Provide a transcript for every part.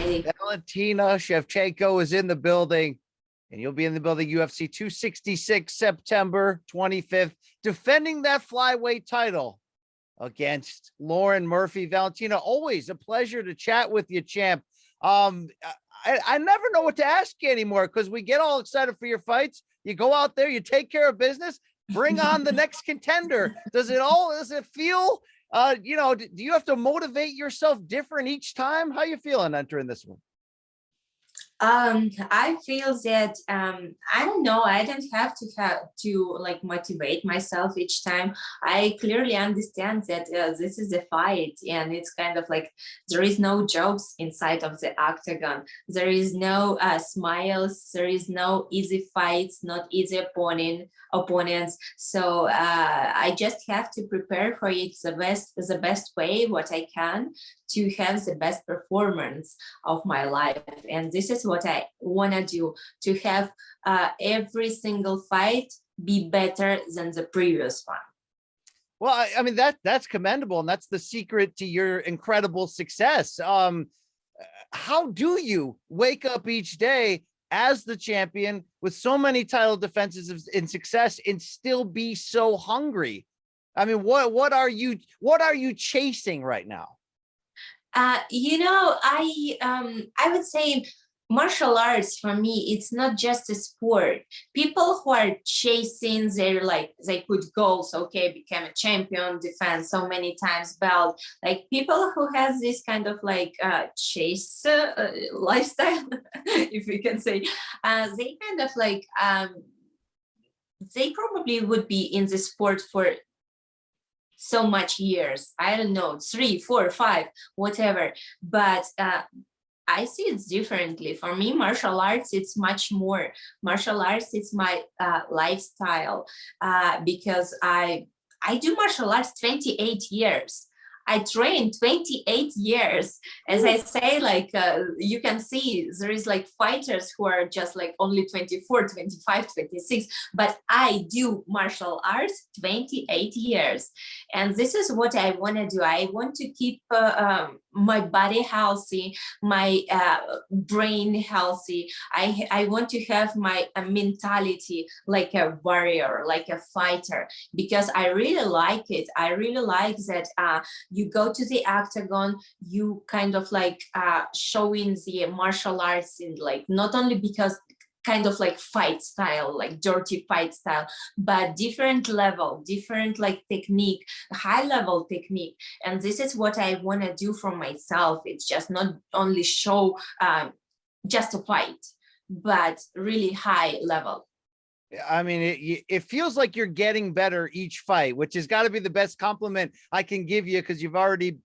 Hi. Valentina Shevchenko is in the building, and you'll be in the building UFC 266 September 25th, defending that flyweight title against Lauren Murphy. Valentina, always a pleasure to chat with you, champ. I never know what to ask you anymore because we get all excited for your fights. You go out there, you take care of business, bring on the next contender. Does it feel, do you have to motivate yourself different each time? How you feeling entering this one? I feel that I don't know, I don't have to like motivate myself each time. I clearly understand that this is a fight, and it's kind of like there is no jokes inside of the octagon. There is no smiles, there is no easy fights, not easy opponents. So I just have to prepare for it the best way what I can to have the best performance of my life. And this is what I want to do, to have every single fight be better than the previous one. Well, I mean, that's commendable, and that's the secret to your incredible success. How do you wake up each day as the champion with so many title defenses in success and still be so hungry? I mean, what are you chasing right now? I would say martial arts for me, it's not just a sport. People who are chasing they put goals, okay, become a champion, defend so many times belt, like people who has this kind of like chase lifestyle, if we can say, they kind of like they probably would be in the sport for so much years, I don't know, 3, 4, 5, whatever. But I see it differently. For me, martial arts, it's much more. Martial arts, it's my lifestyle, because I do martial arts 28 years. I trained 28 years. As I say, like you can see there is like fighters who are just like only 24, 25, 26, but I do martial arts 28 years. And this is what I want to do. I want to keep my body healthy, my brain healthy. I want to have my mentality like a warrior, like a fighter, because I really like it. I really like that you go to the octagon, you kind of like showing the martial arts in like, not only because kind of like fight style, like dirty fight style, but different level, different like technique, high level technique. And this is what I want to do for myself. It's just not only show just a fight, but really high level. I mean, it feels like you're getting better each fight, which has got to be the best compliment I can give you, because you've already,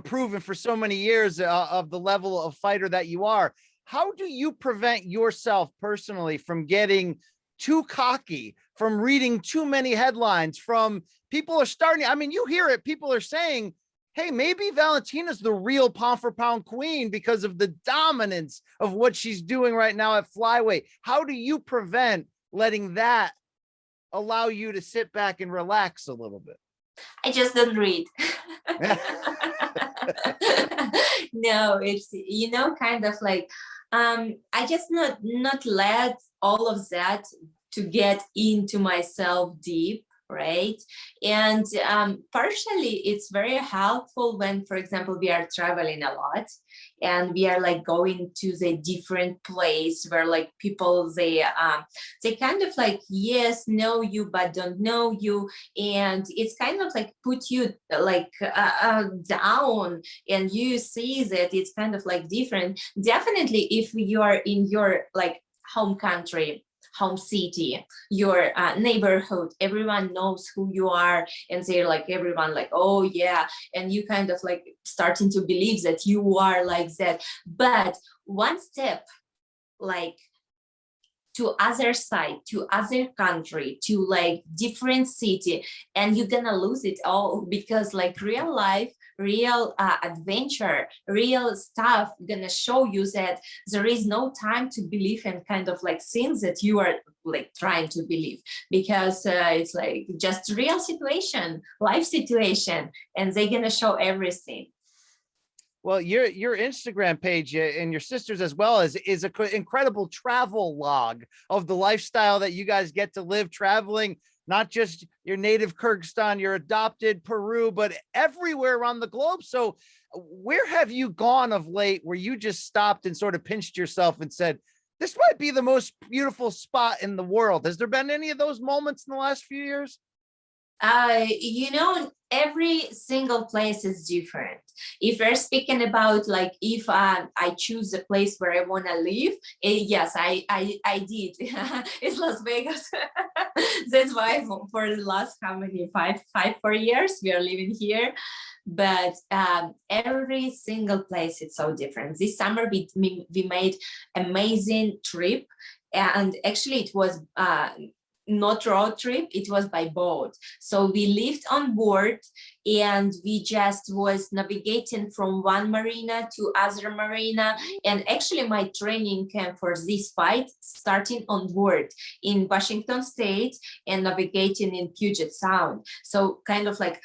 proven for so many years of the level of fighter that you are. How do you prevent yourself personally from getting too cocky, from reading too many headlines, from people are starting, I mean, you hear it, people are saying, hey, maybe Valentina's the real pound for pound queen because of the dominance of what she's doing right now at flyweight. How do you prevent letting that allow you to sit back and relax a little bit? I just don't read. No, it's, kind of like, I just not let all of that to get into myself deep, right? And partially it's very helpful when, for example, we are traveling a lot and we are like going to the different place where like people, they kind of like, yes, know you, but don't know you. And it's kind of like put you like down, and you see that it's kind of like different. Definitely if you are in your like home country, home city, your neighborhood, everyone knows who you are, and they're like, everyone like, oh yeah, and you kind of like starting to believe that you are like that. But one step like to other side, to other country, to like different city, and you're gonna lose it all, because like real life, real adventure, real stuff gonna show you that there is no time to believe in kind of like things that you are like trying to believe, because it's like just real situation, life situation, and they're gonna show everything. Well, your Instagram page and your sister's as well is an incredible travel log of the lifestyle that you guys get to live, traveling, not just your native Kyrgyzstan, your adopted Peru, but everywhere around the globe. So where have you gone of late where you just stopped and sort of pinched yourself and said, this might be the most beautiful spot in the world? Has there been any of those moments in the last few years? Every single place is different. If we're speaking about like if I choose a place where I want to live, yes, I did. It's Las Vegas. That's why for the last how many 4 years we are living here. But every single place is so different. This summer we made amazing trip, and actually it was not road trip, it was by boat. So we lived on board and we just was navigating from one marina to other marina. And actually my training camp for this fight starting on board in Washington State and navigating in Puget Sound. So kind of like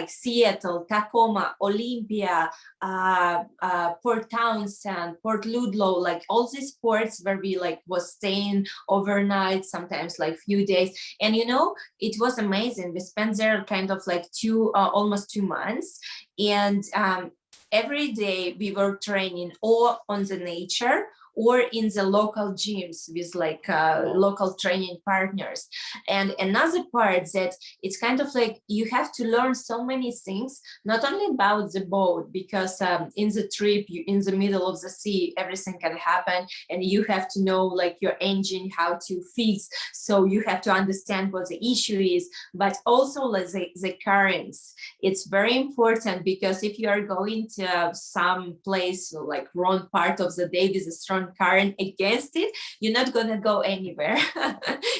Seattle, Tacoma, Olympia, Port Townsend, Port Ludlow, like all these ports where we like was staying overnight, sometimes like few days. And it was amazing. We spent there kind of like almost 2 months, and every day we were training or on the nature or in the local gyms with like local training partners. And another part that it's kind of like you have to learn so many things, not only about the boat, because in the trip, you in the middle of the sea, everything can happen, and you have to know like your engine, how to fix. So you have to understand what the issue is, but also like the currents. It's very important because if you are going to some place like wrong part of the day with a strong current against it, you're not gonna go anywhere.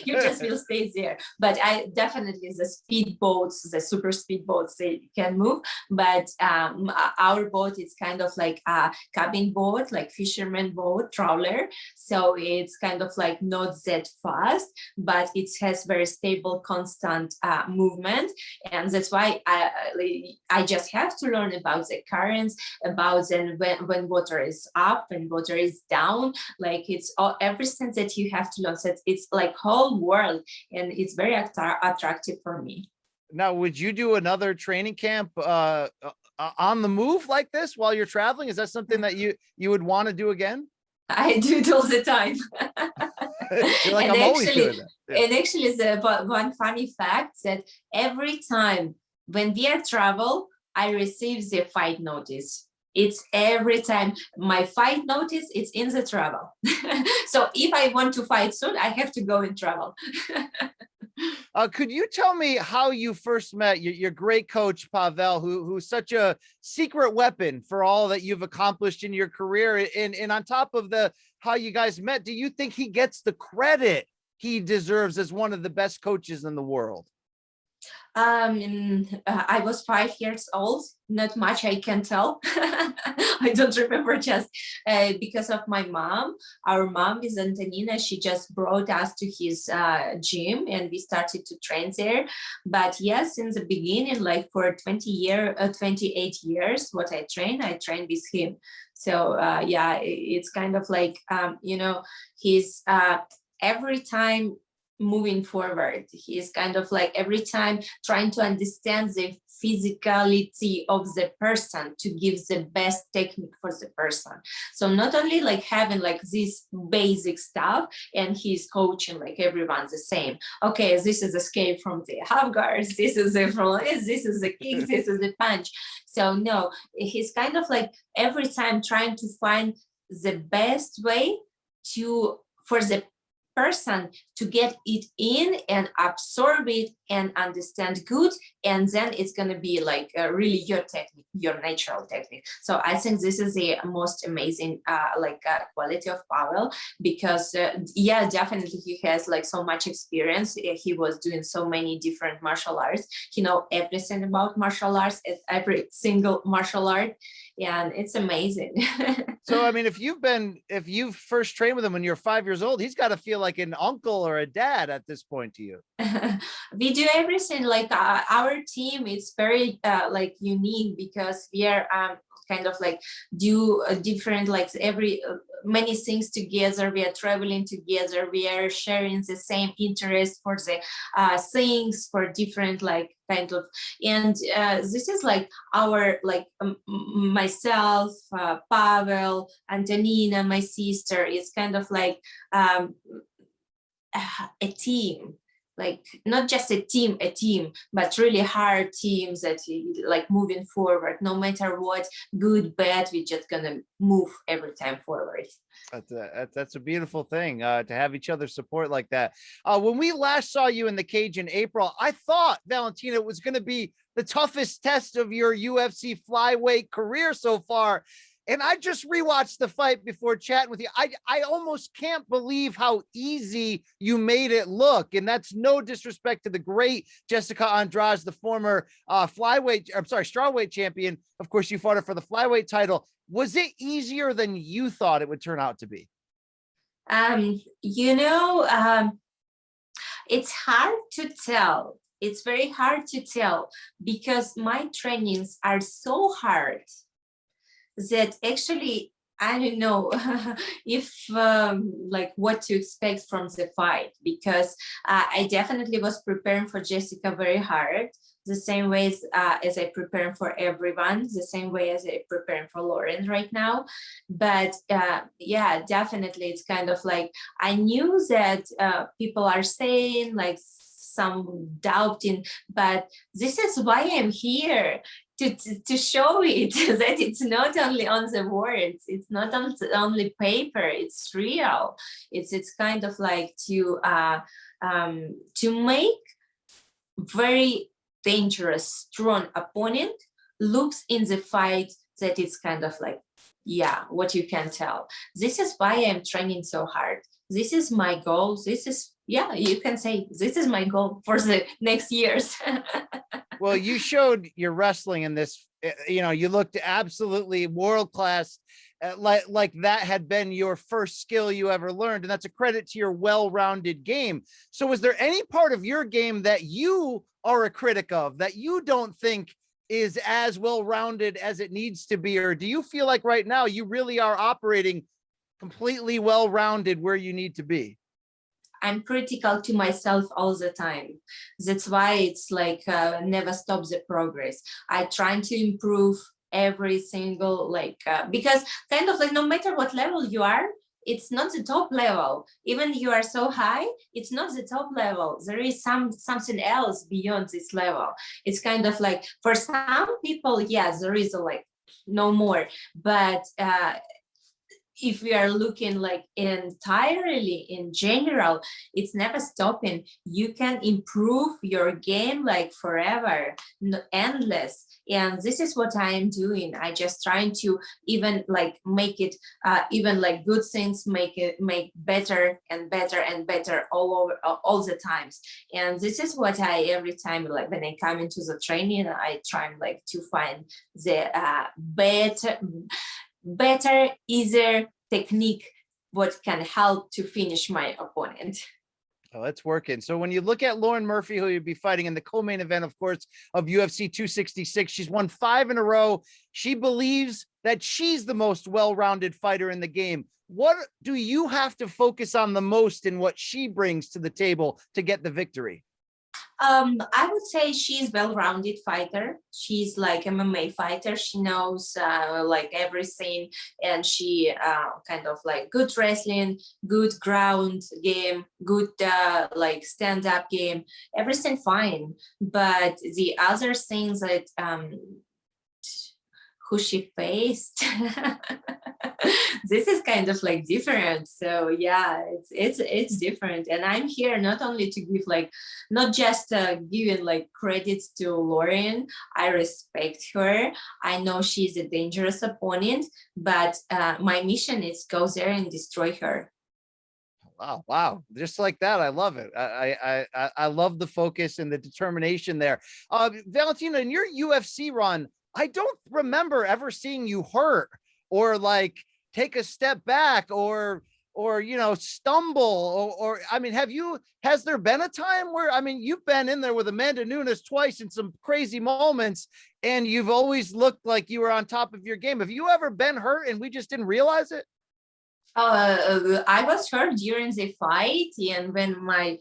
You just will stay there. But I definitely the speedboats, the super speedboats, they can move. But our boat is kind of like a cabin boat, like fisherman boat, trawler. So it's kind of like not that fast, but it has very stable, constant movement, and that's why I just have to learn about the currents, about then when water is up and water is down. Like it's all everything that you have to learn. So it's like whole world, and it's very attractive for me. Now, would you do another training camp on the move like this while you're traveling? Is that something that you would want to do again? I do it all the time. You're like, And I'm always actually, doing that. Yeah. and actually, one funny fact that every time when we are travel, I receive the fight notice. It's every time my fight notice, it's in the travel. So if I want to fight soon, I have to go and travel. Could you tell me how you first met your great coach, Pavel, who's such a secret weapon for all that you've accomplished in your career? And on top of how you guys met, do you think he gets the credit he deserves as one of the best coaches in the world? I was 5 years old, not much I can tell. I don't remember, just because of my mom. Our mom is Antonina. She just brought us to his gym and we started to train there. But yes, in the beginning, like for 28 years, what I trained with him. So yeah, it's kind of like, he's every time moving forward, he's kind of like every time trying to understand the physicality of the person to give the best technique for the person. So not only like having like this basic stuff, and he's coaching like everyone's the same. Okay, this is escape from the half guards, this is the kick, this is the punch. So no, he's kind of like every time trying to find the best way for the person to get it in and absorb it and understand good, and then it's going to be like really your technique, your natural technique. So I think this is the most amazing quality of Pavel, because yeah, definitely he has like so much experience. He was doing so many different martial arts. He know everything about martial arts, every single martial art, and it's amazing. So, I mean, if you first trained with him when you're 5 years old, he's got to feel like an uncle or a dad at this point to you. We do everything. Like our team is very like unique because we are kind of like do different, like many things together. We are traveling together. We are sharing the same interest for the things, for different like kind of, and this is like our like myself, Pavel, Antonina, my sister, is kind of like a team, like not just a team, but really hard teams that like moving forward, no matter what, good, bad, we're just gonna move every time forward. That's a beautiful thing, to have each other support like that. When we last saw you in the cage in April, I thought, Valentina, it was going to be the toughest test of your UFC flyweight career so far. And I just rewatched the fight before chatting with you. I almost can't believe how easy you made it look. And that's no disrespect to the great Jessica Andrade, the former strawweight champion. Of course, you fought her for the flyweight title. Was it easier than you thought it would turn out to be? It's hard to tell. It's very hard to tell because my trainings are so hard that actually I don't know if like what to expect from the fight, because I definitely was preparing for Jessica very hard, the same way as I prepare for everyone, the same way as I prepare for Lauren right now. But yeah, definitely it's kind of like I knew that people are saying like some doubting, but this is why I'm here, to show it that it's not only on the words, it's not on only paper, it's real. It's kind of like to make very dangerous, strong opponent looks in the fight that it's kind of like, yeah, what you can tell. This is why I'm training so hard. This is my goal. This is, yeah, you can say this is my goal for the next years. Well, you showed your wrestling in this, you looked absolutely world-class, like that had been your first skill you ever learned. And that's a credit to your well-rounded game. So was there any part of your game that you are a critic of, that you don't think is as well-rounded as it needs to be? Or do you feel like right now you really are operating completely well-rounded where you need to be? I'm critical to myself all the time. That's why it's like never stop the progress. I try to improve every single because kind of like no matter what level you are, it's not the top level. Even you are so high, it's not the top level. There is something else beyond this level. It's kind of like for some people, yes, there is no more, but if we are looking like entirely in general, it's never stopping. You can improve your game like forever, endless. And this is what I am doing. I just trying to even like make it even like good things, make better and better and better all over all the times. And this is what I every time like when I come into the training, I try like to find the better, easier technique what can help to finish my opponent. Oh, it's working. So when you look at Lauren Murphy, who you'd be fighting in the co-main event, of course, of UFC 266, she's won 5 in a row. She believes that she's the most well-rounded fighter in the game. What do you have to focus on the most in what she brings to the table to get the victory? I would say she's well-rounded fighter. She's like MMA fighter. She knows like everything, and she kind of like good wrestling, good ground game, good like stand-up game, everything fine. But the other things that who she faced this is kind of like different. So yeah, it's different, and I'm here not only to give like not just giving like credits to Lauren. I respect her. I know she's a dangerous opponent, but my mission is go there and destroy her. Wow. Just like that. I love it. I love the focus and the determination there. Valentina, in your UFC run, I don't remember ever seeing you hurt or like take a step back or or, you know, stumble or I mean, has there been a time where, I mean, you've been in there with Amanda Nunes twice in some crazy moments and you've always looked like you were on top of your game. Have you ever been hurt and we just didn't realize it? I was hurt during the fight, and when my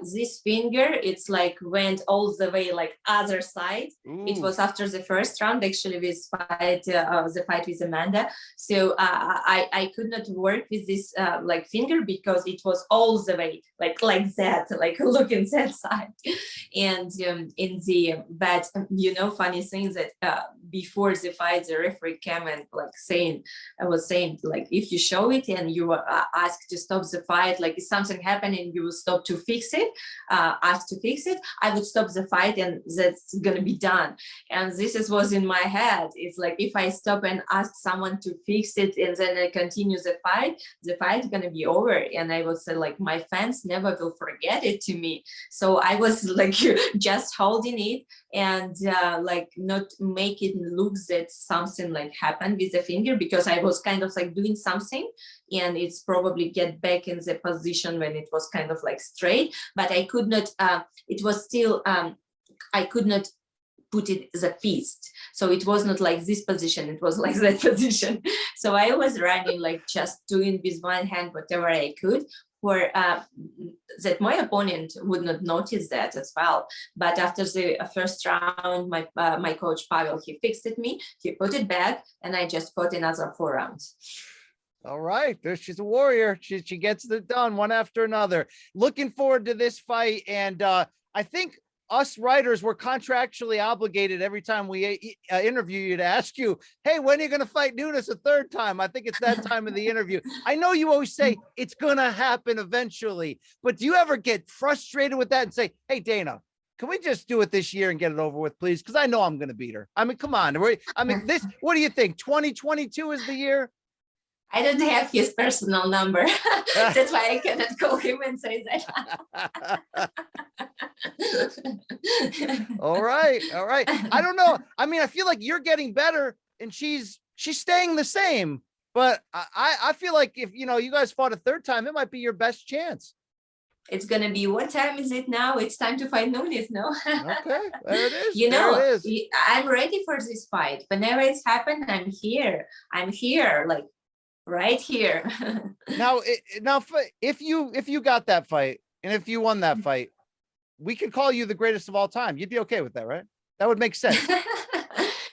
this finger, it's like went all the way like other side. It Ooh. was after the first round, actually, with the fight with Amanda. So I could not work with this like finger because it was all the way like that, like looking that side. And in the but you know, funny thing that before the fight, the referee came and like saying, I was saying like, if you show it and you were asked to stop the fight, like if something happened and you will stop to fix it, asked to fix it, I would stop the fight and that's gonna be done. And was in my head. It's like if I stop and ask someone to fix it and then I continue the fight is gonna be over. And I would say like my fans never will forget it to me. So I was like just holding it and like not make it look that something like happened with the finger, because I was kind of like doing something and it's probably get back in the position when it was kind of like straight, but I could not, it was still, I could not put it as a fist. So it was not like this position, it was like that position. So I was running like just doing with one hand whatever I could for that my opponent would not notice that as well. But after the first round, my coach Pavel, he fixed it me, he put it back, and I just fought another 4 rounds. All right. She's a warrior. She gets it done one after another. Looking forward to this fight. And I think us writers were contractually obligated every time we interview you to ask you, hey, when are you going to fight Nunes a third time? I think it's that time of the interview. I know you always say it's going to happen eventually, but do you ever get frustrated with that and say, hey, Dana, can we just do it this year and get it over with, please? Because I know I'm going to beat her. I mean, come on. I mean, what do you think? 2022 is the year? I don't have his personal number. That's why I cannot call him and say that. All right. All right. I don't know. I mean, I feel like you're getting better and she's staying the same, but I feel like if, you know, you guys fought a third time, it might be your best chance. It's going to be, what time is it now? It's time to fight Nunes, no? Okay, there it is. You know, there it is. I'm ready for this fight. Whenever it's happened, I'm here, like right here. Now, if you got that fight and if you won that fight, we could call you the greatest of all time. You'd be okay with that, right? That would make sense.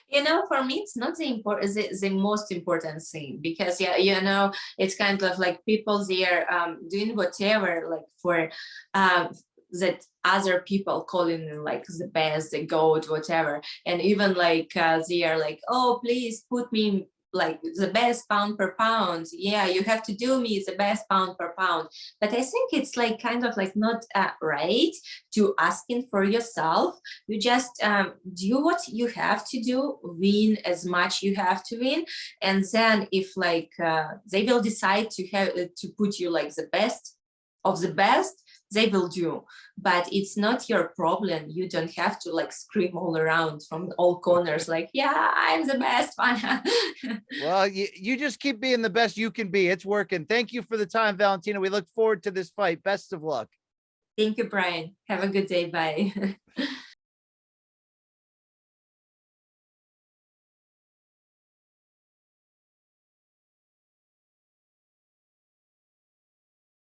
You know, for me, it's not the most important thing, because yeah, you know, it's kind of like people, they are doing whatever like for that other people calling them like the best, the goat, whatever, and even like they are like, oh, please put me like the best pound per pound. Yeah, you have to do me the best pound per pound. But I think it's like kind of like not right to asking for yourself. You just do what you have to do, win as much you have to win, and then if like they will decide to have to put you like the best of the best, they will do, but it's not your problem. You don't have to like scream all around from all corners like, yeah, I'm the best one. Well, you just keep being the best you can be. It's working. Thank you for the time, Valentina. We look forward to this fight. Best of luck. Thank you, Brian. Have a good day. Bye.